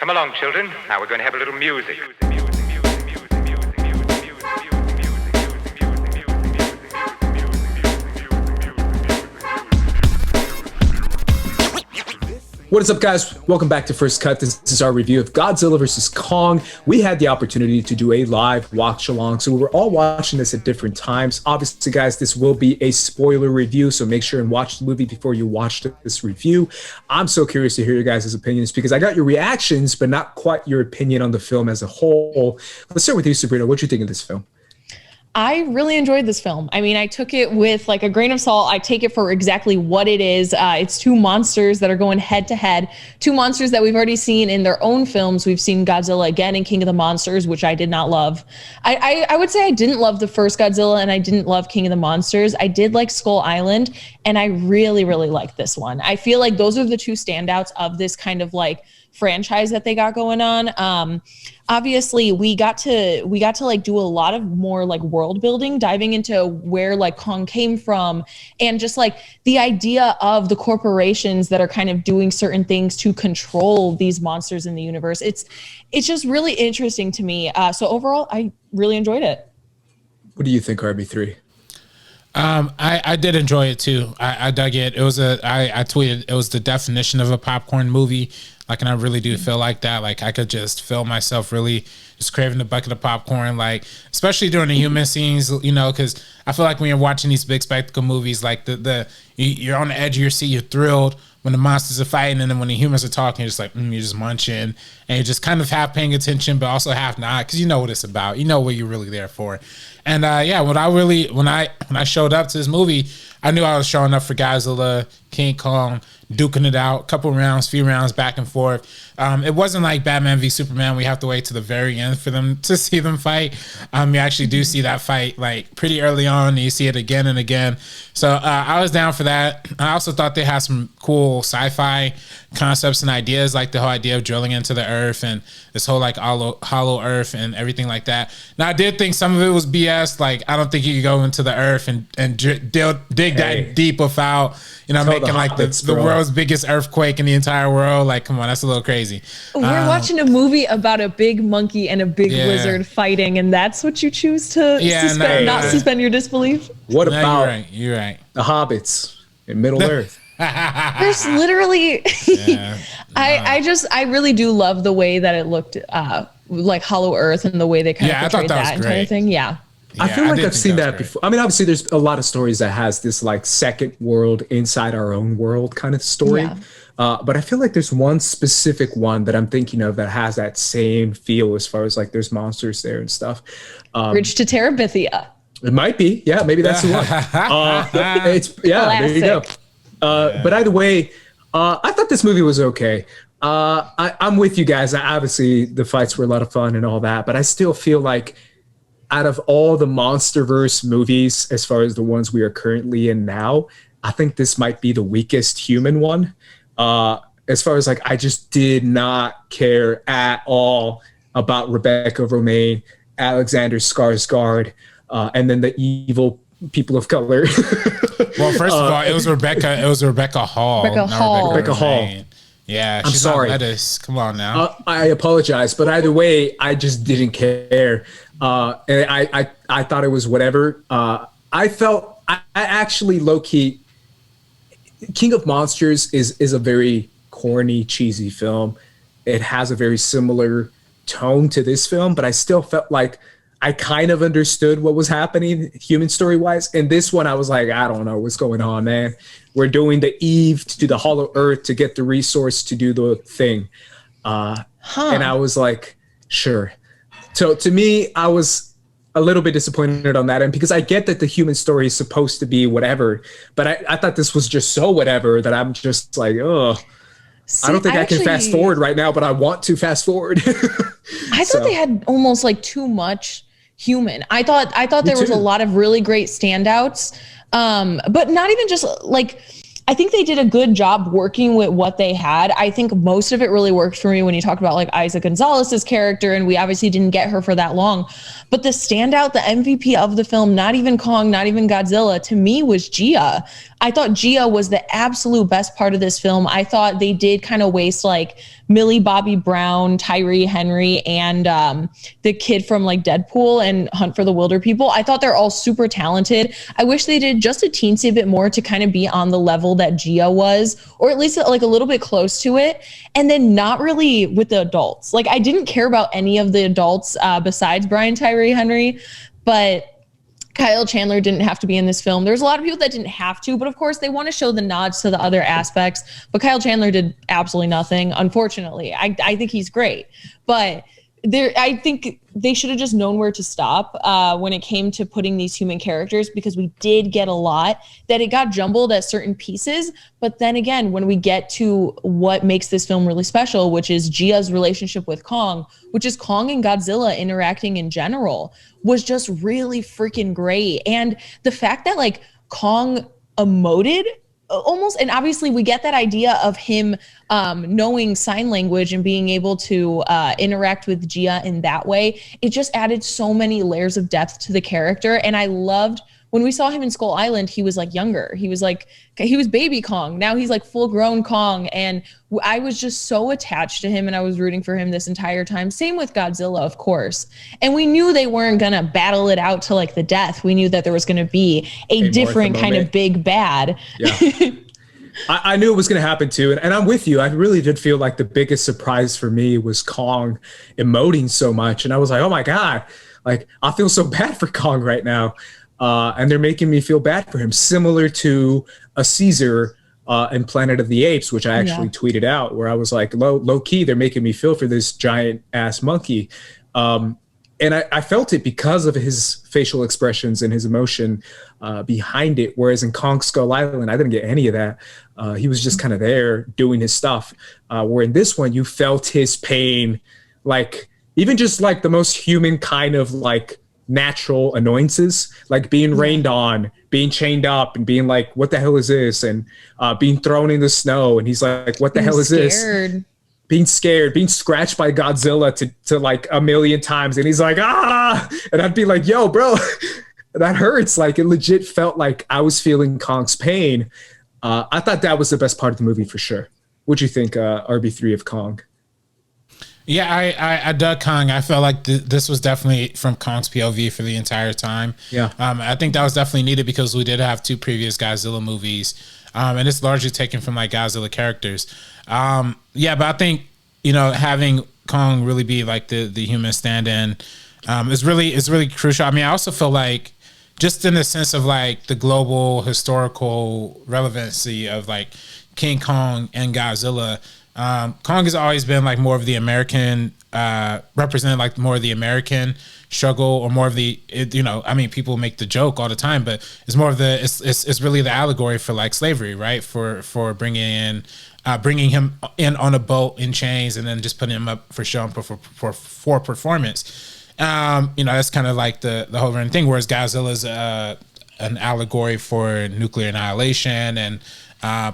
Come along, children. Now we're going to have a little music. What is up, guys? Welcome back to First Cut. This is our review of Godzilla vs. Kong. We had the opportunity to do a live watch along, so we were all watching this at different times. Obviously, guys, this will be a spoiler review, so make sure and watch the movie before you watch this review. I'm so curious to hear your guys' opinions because I got your reactions, but not quite your opinion on the film as a whole. Let's start with you, Sabrina. What do you think of this film? I really enjoyed this film. I mean, I took it with like a grain of salt. I take it for exactly what it is. It's two monsters that are going head to head. Two monsters that we've already seen in their own films. We've seen Godzilla again in King of the Monsters, which I did not love. I would say I didn't love the first Godzilla and I didn't love King of the Monsters. I did like Skull Island and I really, really liked this one. I feel like those are the two standouts of this kind of like franchise that they got going on. Obviously we got to like do a lot of more like world building, diving into where like Kong came from and just like the idea of the corporations that are kind of doing certain things to control these monsters in the universe. It's just really interesting to me. So overall, I really enjoyed it. What do you think, RB3? I did enjoy it too. I dug it. It was I tweeted it was the definition of a popcorn movie. Like, and I really do feel like that. Like, I could just feel myself really just craving a bucket of popcorn, like, especially during the human scenes, you know, because I feel like when you're watching these big spectacle movies, like you're on the edge of your seat, you're thrilled when the monsters are fighting, and then when the humans are talking, you're just like, you're just munching, and you're just kind of half paying attention, but also half not, because you know what it's about. You know what you're really there for. And yeah, when I showed up to this movie, I knew I was showing up for Godzilla, King Kong, duking it out, few rounds back and forth. It wasn't like Batman v Superman. We have to wait to the very end for them to see them fight. You actually do see that fight like pretty early on, and you see it again and again. So I was down for that. I also thought they had some cool sci-fi concepts and ideas, like the whole idea of drilling into the earth and this whole like hollow earth and everything like that. Now, I did think some of it was BS. Like, I don't think you could go into the earth and dig that deep without, you know, making like the world's biggest earthquake in the entire world. Like, come on, that's a little crazy. We're watching a movie about a big monkey and a big lizard fighting, and that's what you choose to suspend your disbelief? What about you're right. the hobbits in Middle Earth? There's literally I really do love the way that it looked like Hollow Earth and the way they kind of portrayed that entire thing. Yeah. I feel like I've seen that before. I mean, obviously there's a lot of stories that has this like second world inside our own world kind of story. Yeah. But I feel like there's one specific one that I'm thinking of that has that same feel as far as like there's monsters there and stuff. Bridge to Terabithia. It might be. Yeah, maybe that's the one. There you go. But either way, I thought this movie was okay. I'm with you guys. Obviously, the fights were a lot of fun and all that, but I still feel like out of all the MonsterVerse movies, as far as the ones we are currently in now, I think this might be the weakest human one. As far as like, I just did not care at all about Rebecca Romijn, Alexander Skarsgård, and then the evil people of color. Well, first of all, it was Rebecca Hall. Rebecca Hall. Yeah, I'm sorry. Lettuce. Come on now. I apologize, but either way, I just didn't care. And I thought it was whatever. I actually low-key, King of Monsters is a very corny, cheesy film. It has a very similar tone to this film, but I still felt like I kind of understood what was happening human story-wise. And this one, I was like, I don't know what's going on, man. We're doing the Eve to the Hollow Earth to get the resource to do the thing. And I was like, sure. So to me, I was a little bit disappointed on that end because I get that the human story is supposed to be whatever, but I thought this was just so whatever that I'm just like, oh. See, I don't think I can fast forward right now, but I want to fast forward. I thought they had almost like too much human. I thought there was a lot of really great standouts, but not even just like, I think they did a good job working with what they had. I think most of it really worked for me when you talk about like Isa Gonzalez's character, and we obviously didn't get her for that long. But the standout, the MVP of the film, not even Kong, not even Godzilla, to me was Gia. I thought Gia was the absolute best part of this film. I thought they did kind of waste like Millie Bobby Brown, Tyree Henry, and the kid from like Deadpool and Hunt for the Wilder People. I thought they're all super talented. I wish they did just a teensy bit more to kind of be on the level that Gia was, or at least like a little bit close to it. And then not really with the adults. Like I didn't care about any of the adults besides Brian Tyree Henry, but Kyle Chandler didn't have to be in this film. There's a lot of people that didn't have to, but of course they want to show the nods to the other aspects. But Kyle Chandler did absolutely nothing, unfortunately. I think he's great, but I think they should have just known where to stop when it came to putting these human characters, because we did get a lot that it got jumbled at certain pieces. But then again, when we get to what makes this film really special, which is Gia's relationship with Kong, which is Kong and Godzilla interacting in general, was just really freaking great. And the fact that like Kong emoted almost, and obviously we get that idea of him knowing sign language and being able to interact with Gia in that way. It just added so many layers of depth to the character. And I loved when we saw him in Skull Island, he was like younger. He was baby Kong. Now he's like full grown Kong. And I was just so attached to him and I was rooting for him this entire time. Same with Godzilla, of course. And we knew they weren't going to battle it out to like the death. We knew that there was going to be a different kind of big bad. Yeah. I knew it was going to happen too. And I'm with you. I really did feel like the biggest surprise for me was Kong emoting so much. And I was like, oh my God, like I feel so bad for Kong right now. And they're making me feel bad for him, similar to a Caesar in Planet of the Apes, which I actually tweeted out, where I was like, low key, they're making me feel for this giant ass monkey. And I felt it because of his facial expressions and his emotion behind it. Whereas in Kong Skull Island, I didn't get any of that. He was just kind of there doing his stuff. Where in this one, you felt his pain, like even just like the most human kind of like natural annoyances, like being rained on, being chained up, and being like, what the hell is this? And being thrown in the snow. And he's like, what the hell is this? Being scared, being scratched by Godzilla to like a million times. And he's like, ah! And I'd be like, yo, bro, that hurts. Like it legit felt like I was feeling Kong's pain. I thought that was the best part of the movie for sure. What'd you think, RB3 of Kong? Yeah, I dug Kong. I felt like this was definitely from Kong's POV for the entire time. Yeah. I think that was definitely needed because we did have two previous Godzilla movies. And it's largely taken from like Godzilla characters. Yeah, but I think, having Kong really be like the human stand-in is really crucial. I mean, I also feel like just in the sense of like the global historical relevancy of like King Kong and Godzilla, Kong has always been like more of the American, represented like more of the American struggle, or more of the, I mean, people make the joke all the time, but it's more of it's really the allegory for like slavery, right? For bringing him in on a boat in chains and then just putting him up for show and for performance. That's kind of like the whole running thing. Whereas Godzilla's an allegory for nuclear annihilation and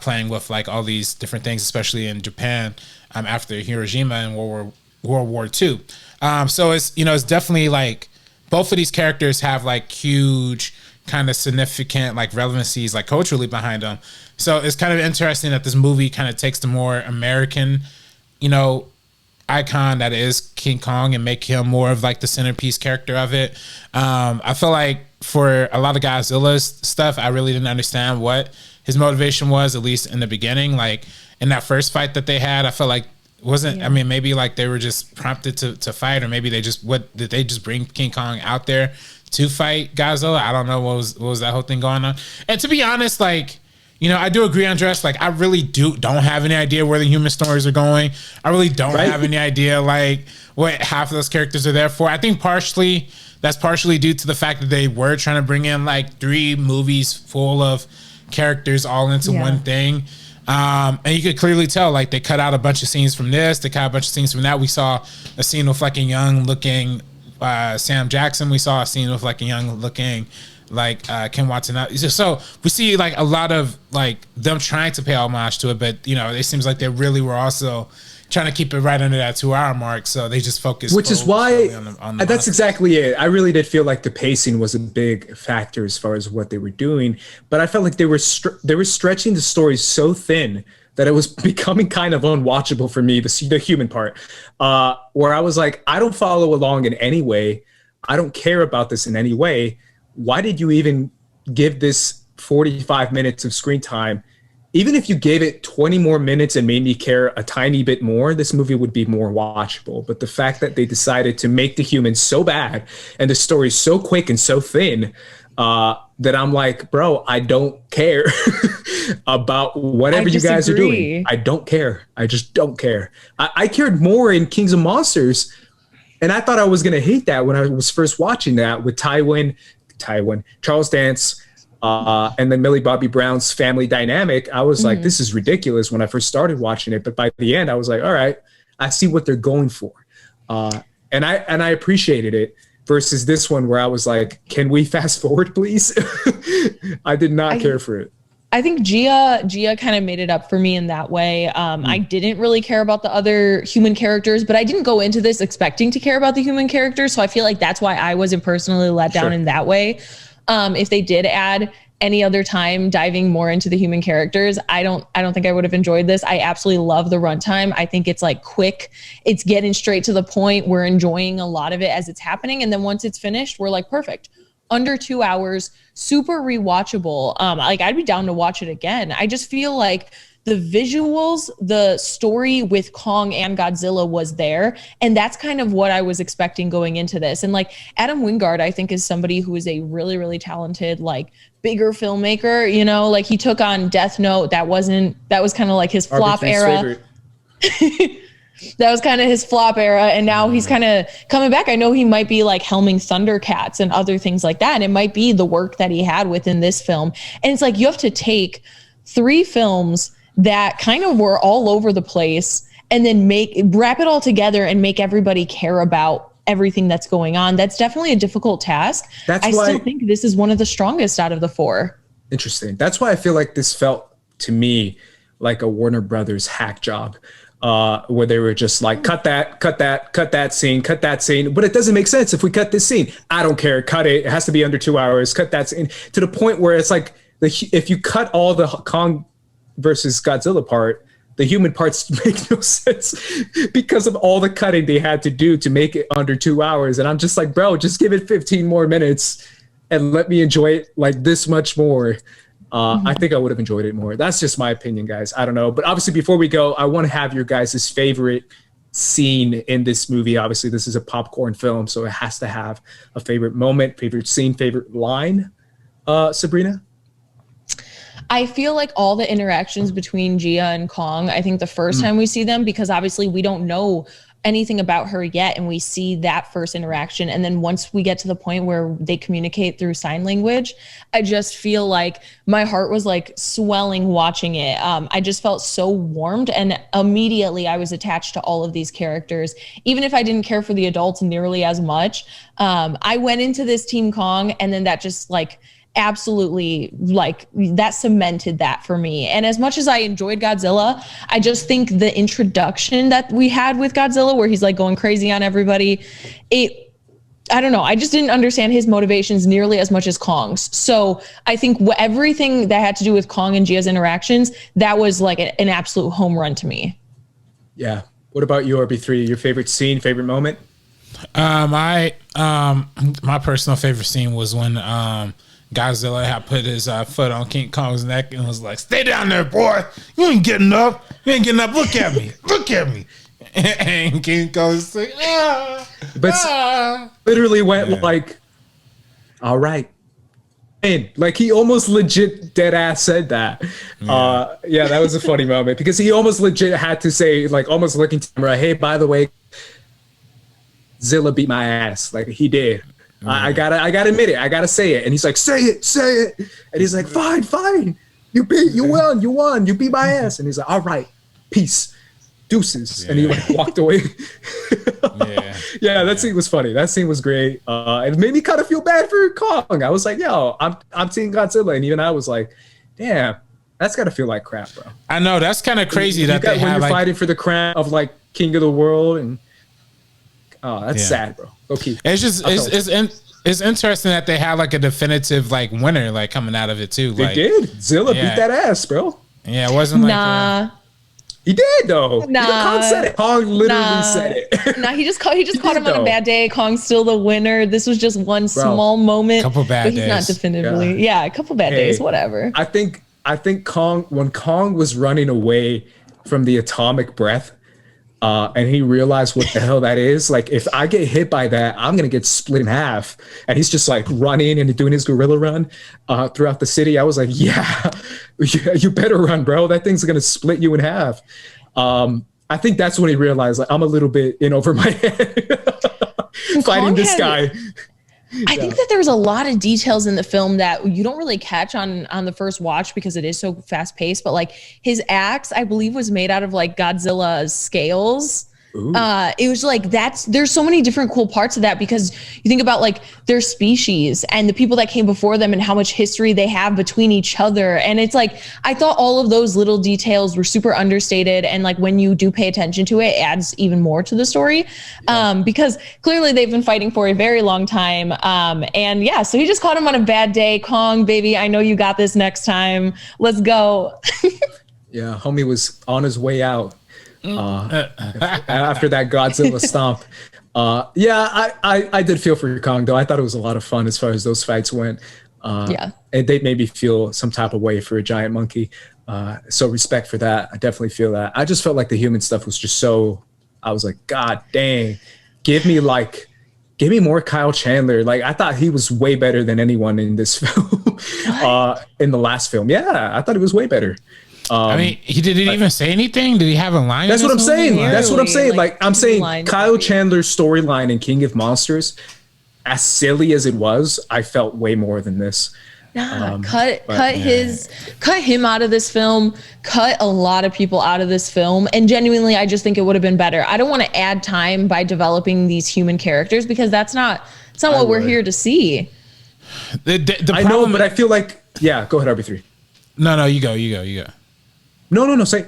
playing with like all these different things, especially in Japan after Hiroshima and World War II. So it's definitely like both of these characters have like huge kind of significant like relevancies like culturally behind them. So it's kind of interesting that this movie kind of takes the more American, icon that is King Kong and make him more of like the centerpiece character of it. I feel like for a lot of Godzilla's stuff, I really didn't understand what his motivation was, at least in the beginning. Like in that first fight that they had, I felt like I mean, maybe like they were just prompted to fight, or maybe did they just bring King Kong out there to fight Godzilla? I don't know what was that whole thing going on. And to be honest, like, I do agree, Andres. Like, I really don't have any idea where the human stories are going. I really don't have any idea, like, what half of those characters are there for. I think that's partially due to the fact that they were trying to bring in, like, 3 movies full of characters all into one thing. And you could clearly tell, like, they cut out a bunch of scenes from this. They cut out a bunch of scenes from that. We saw a scene with, like, a young-looking Sam Jackson. We saw a scene with, like, a young-looking like Ken Watanabe. So we see like a lot of like them trying to pay homage to it, but it seems like they really were also trying to keep it right under that 2-hour mark. So they just focused, which is why on that's exactly it. I really did feel like the pacing was a big factor as far as what they were doing, but I felt like they were stretching the story so thin that it was becoming kind of unwatchable for me, the human part, where I was like, I don't follow along in any way. I don't care about this in any way. Why did you even give this 45 minutes of screen time? Even if you gave it 20 more minutes and made me care a tiny bit more, this movie would be more watchable. But the fact that they decided to make the humans so bad and the story so quick and so thin, that I'm like, bro, I don't care about whatever you guys are doing. I don't care. I just don't care. I cared more in Kings of Monsters, and I thought I was going to hate that when I was first watching that with Charles Dance, and then Millie Bobby Brown's family dynamic. I was like, this is ridiculous when I first started watching it. But by the end, I was like, all right, I see what they're going for. And I appreciated it. Versus this one where I was like, can we fast forward, please? I did not care for it. I think Gia kind of made it up for me in that way. I didn't really care about the other human characters, but I didn't go into this expecting to care about the human characters. So I feel like that's why I wasn't personally let down in that way. If they did add any other time diving more into the human characters, I don't think I would have enjoyed this. I absolutely love the runtime. I think it's like quick. It's getting straight to the point. We're enjoying a lot of it as it's happening. And then once it's finished, we're like, perfect. Under 2 hours, super rewatchable. Like I'd be down to watch it again. I just feel like the visuals, the story with Kong and Godzilla was there. And that's kind of what I was expecting going into this. And like Adam Wingard, I think is somebody who is a really, really talented, like bigger filmmaker, you know, like he took on Death Note. That was kind of like his flop era. That was kind of his flop era. And now he's kind of coming back. I know he might be like helming Thundercats and other things like that. And it might be the work that he had within this film. And it's like, you have to take 3 films that kind of were all over the place and then wrap it all together and make everybody care about everything that's going on. That's definitely a difficult task. I still think this is one of the strongest out of the 4. Interesting. That's why I feel like this felt to me like a Warner Brothers hack job, where they were just like, cut that scene. But it doesn't make sense if we cut this scene. I don't care. Cut it. It has to be under 2 hours. Cut that scene, to the point where it's like, if you cut all the Kong versus Godzilla part, the human parts make no sense because of all the cutting they had to do to make it under 2 hours. And I'm just like, bro, just give it 15 more minutes and let me enjoy it like this much more. I think I would have enjoyed it more. That's just my opinion, guys. I don't know. But obviously, before we go, I want to have your guys' favorite scene in this movie. Obviously, this is a popcorn film, so it has to have a favorite moment, favorite scene, favorite line. Sabrina? I feel like all the interactions between Gia and Kong, I think the first time we see them, because obviously we don't know anything about her yet, and we see that first interaction. And then once we get to the point where they communicate through sign language, I just feel like my heart was like swelling watching it. I just felt so warmed, and immediately I was attached to all of these characters. Even if I didn't care for the adults nearly as much, I went into this Team Kong, and then that just like absolutely, like, that cemented that for me. And as much as I enjoyed Godzilla, I just think the introduction that we had with Godzilla, where he's like going crazy on everybody, I don't know, I just didn't understand his motivations nearly as much as Kong's. So I think everything that had to do with Kong and Gia's interactions, that was like an absolute home run to me. Yeah. What about you, RB3? Your favorite scene, favorite moment? My personal favorite scene was when Godzilla had put his foot on King Kong's neck and was like, "Stay down there, boy. You ain't getting up. You ain't getting up. Look at me. Look at me." And King Kong's like, literally went like, "All right." And like, he almost legit dead ass said that. Yeah, that was a funny moment, because he almost legit had to say, like, almost looking to camera, "Hey, by the way, Zilla beat my ass." Like, he did. I gotta admit it. I gotta say it. And he's like, say it. And he's like, fine. You won. You beat my ass. And he's like, all right, peace, deuces. Yeah. And he like walked away. Yeah, that scene was funny. That scene was great. It made me kind of feel bad for Kong. I was like, yo, I'm seeing Godzilla. And even I was like, damn, that's gotta feel like crap, bro. I know, that's kind of crazy that when you're fighting for the crown of like king of the world, and that's sad, bro. Okay. It's just it's interesting that they had like a definitive like winner like coming out of it too. They like, did. Zilla beat that ass, bro. Yeah, it wasn't like He did though. Kong said it. Kong literally said it. Nah, he just caught him on a bad day. Kong's still the winner. This was just one small moment. Couple bad but he's days. not definitively. Yeah, a couple bad days. Whatever. I think when Kong was running away from the atomic breath, and he realized what the hell that is. Like, if I get hit by that, I'm gonna get split in half. And he's just like running and doing his gorilla run throughout the city. I was like, yeah, you better run, bro. That thing's gonna split you in half. I think that's when he realized, like, I'm a little bit in over my head fighting this guy. I think that there's a lot of details in the film that you don't really catch on the first watch because it is so fast paced. But like his axe, I believe, was made out of like Godzilla's scales. It was like there's so many different cool parts of that because you think about like their species and the people that came before them and how much history they have between each other. And it's like, I thought all of those little details were super understated. And like when you do pay attention to it, it adds even more to the story because clearly they've been fighting for a very long time. And yeah, so he just caught him on a bad day. Kong, baby, I know you got this next time. Let's go. Yeah, homie was on his way out. After that Godzilla stomp. I did feel for Kong though. I thought it was a lot of fun as far as those fights went. And they made me feel some type of way for a giant monkey. So respect for that. I definitely feel that. I just felt like the human stuff was just so, I was like, God dang, give me more Kyle Chandler. Like, I thought he was way better than anyone in this film, in the last film. Yeah, I thought he was way better. I mean, he didn't even say anything. Did he have a line? That's what I'm saying. That's what I'm saying. Like I'm saying, Kyle movie. Chandler's storyline in King of Monsters, as silly as it was, I felt way more than this. Cut him out of this film. Cut a lot of people out of this film. And genuinely, I just think it would have been better. I don't want to add time by developing these human characters because that's not what we're here to see. The I know, but I feel like go ahead, RB3. No, you go. No, say.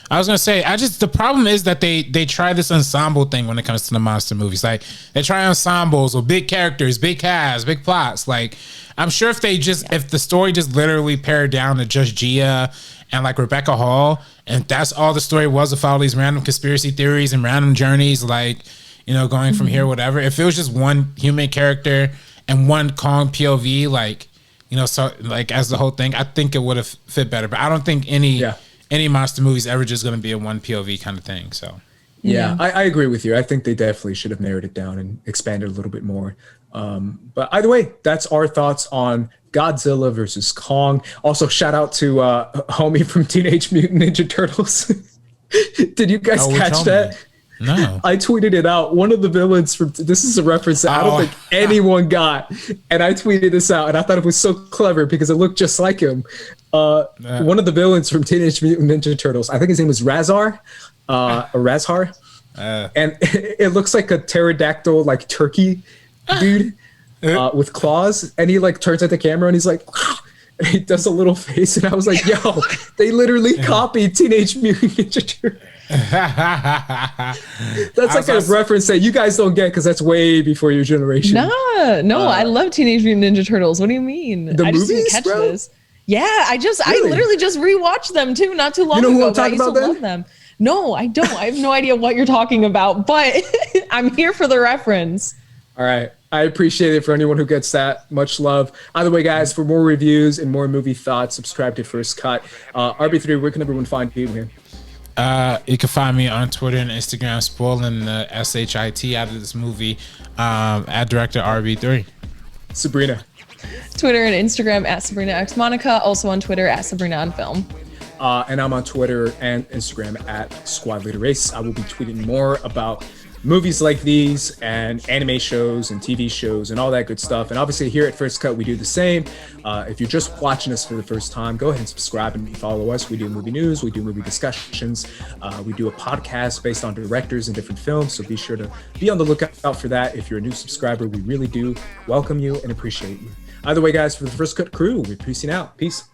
I was gonna say, the problem is that they try this ensemble thing when it comes to the monster movies. Like they try ensembles with big characters, big casts, big plots. Like I'm sure if the story just literally pared down to just Gia and like Rebecca Hall, and that's all the story was, to follow these random conspiracy theories and random journeys, like, you know, going from here, whatever. If it was just one human character and one Kong POV, like, you know, so like as the whole thing, I think it would have fit better. But I don't think any monster movie is ever just going to be a one POV kind of thing. So I agree with you. I think they definitely should have narrowed it down and expanded a little bit more. But either way, that's our thoughts on Godzilla versus Kong. Also, shout out to homie from Teenage Mutant Ninja Turtles. Did you guys catch that? No. I tweeted it out. One of the villains from this is a reference that I don't think anyone got. And I tweeted this out and I thought it was so clever because it looked just like him. One of the villains from Teenage Mutant Ninja Turtles, I think his name was Razar, or Razhar. And it looks like a pterodactyl, like turkey dude with claws. And he like turns at the camera and he's like, and he does a little face. And I was like, yo, they literally copied Teenage Mutant Ninja Turtles. That's like a reference that you guys don't get because that's way before your generation. No, I love Teenage Mutant Ninja Turtles. What do you mean? The I movies, just didn't catch bro? this. Yeah, I literally just rewatched them too, not too long You know ago. who I'm talking about then? Love them. No, I don't. I have no idea what you're talking about, but I'm here for the reference. All right. I appreciate it for anyone who gets that. Much love. Either way, guys, for more reviews and more movie thoughts, subscribe to First Cut. RB3, where can everyone find you, man? You can find me on Twitter and Instagram spoiling the SHIT out of this movie at director RB3. Sabrina. Twitter and Instagram at Sabrina X Monica. Also on Twitter at Sabrina on Film. And I'm on Twitter and Instagram at Squad Leader Race. I will be tweeting more about movies like these and anime shows and TV shows and all that good stuff. And obviously here at First Cut, we do the same. If you're just watching us for the first time, go ahead and subscribe and follow us. We do movie news, we do movie discussions, we do a podcast based on directors and different films. So be sure to be on the lookout for that. If you're a new subscriber, we really do welcome you and appreciate you. Either way, guys, for the First Cut crew, we're peacing out. Peace.